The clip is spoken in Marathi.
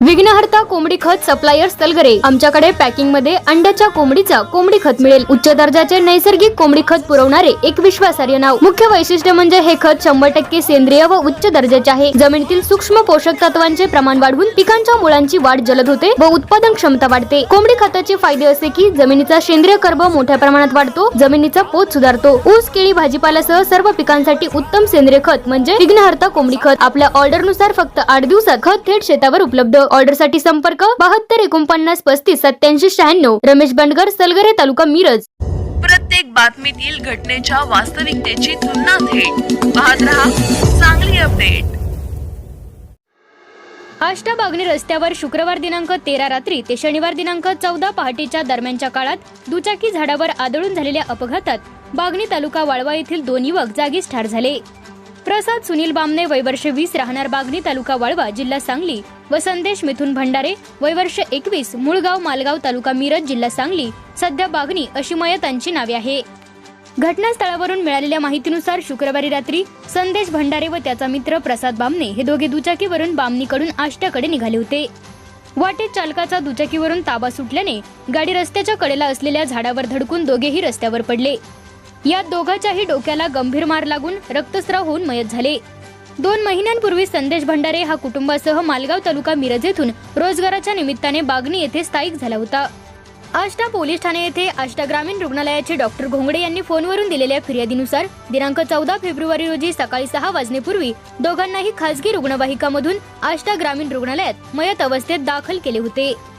विघ्नहर्ता कोंबडी खत सप्लायर सलगरे। आमच्याकडे पॅकिंग मध्ये अंड्याच्या कोंबडीचा कोंबडी खत मिळेल। उच्च दर्जाचे नैसर्गिक कोंबडी खत पुरवणारे एक विश्वासार्ह नाव। मुख्य वैशिष्ट्य म्हणजे हे खत 100% सेंद्रिय व उच्च दर्जाचे आहे। जमिनीतील सूक्ष्म पोषक तत्वांचे प्रमाण वाढवून पिकांच्या मुळांची वाढ जलद होते व उत्पादन क्षमता वाढते। कोंबडी खताचे फायदे असे की जमिनीचा सेंद्रिय कर्ब मोठ्या प्रमाणात वाढतो, जमिनीचा पोत सुधारतो। ऊस, केळी, भाजीपाल्यासह सर्व पिकांसाठी उत्तम सेंद्रिय खत म्हणजे विघ्नहर्ता कोंबडी खत। आपल्या ऑर्डर नुसार फक्त 8 दिवसात खत थेट शेतावर उपलब्ध। ऑर्डर साठी संपर्क 72 49 35 87 96। रमेश बंडगर, सलगरे, तालुका मिरज। प्रत्येक बातमीतील घटनेच्या वास्तविकतेची तुलना थेट पाहत रहा चांगली अपडेट। आष्टा बागणी रस्त्यावर शुक्रवार दिनांक 13 रात्री ते शनिवार दिनांक 14 पहाटेच्या दरम्यानच्या काळात दुचाकी झाडावर आदळून झालेल्या अपघातात बागणी तालुका वाळवा येथील 2 युवक जागीच ठार झाले। प्रसाद सुनील बामणे वय वर्ष 20 राहणार बागणी तालुका वाळवा जिल्हा सांगली व संदेश मिथुन भंडारे वय वर्ष 21 मूळगाव मालगाव तालुका मिरज जिल्हा सांगली सध्या बागणी अशी मयतांची नावे आहे। घटनास्थळावरून मिळालेल्या माहितीनुसार शुक्रवारी रात्री संदेश भंडारे व त्याचा मित्र प्रसाद बामणे हे दोघे दुचाकीवरून बामणीकडून आष्ट्याकडे निघाले होते। वाटेत चालकाचा दुचाकीवरून ताबा सुटल्याने गाडी रस्त्याच्या कडेला असलेल्या झाडावर धडकून दोघेही रस्त्यावर पडले। यात दोघांच्याही डोक्याला गंभीर मार लागून रक्तस्राव होऊन मयत झाले। 2 महिन्यांपूर्वी संदेश भंडारे हा कुटुंबासह मालगाव तालुका मिरज येथून रोजगाराच्या निमित्ताने बागणी येथे स्थायिक झाला होता। आष्टा पोलीस ठाणे येथे आष्टा ग्रामीण रुग्णालयाचे डॉक्टर घोंगडे यांनी फोनवरून दिलेल्या फिर्यादीनुसार दिनांक 14 फेब्रुवारी रोजी सकाळी 6 वाजण्यापूर्वी दोघांनाही खासगी रुग्णवाहिकामधून आष्टा ग्रामीण रुग्णालयात मयत अवस्थेत दाखल केले होते।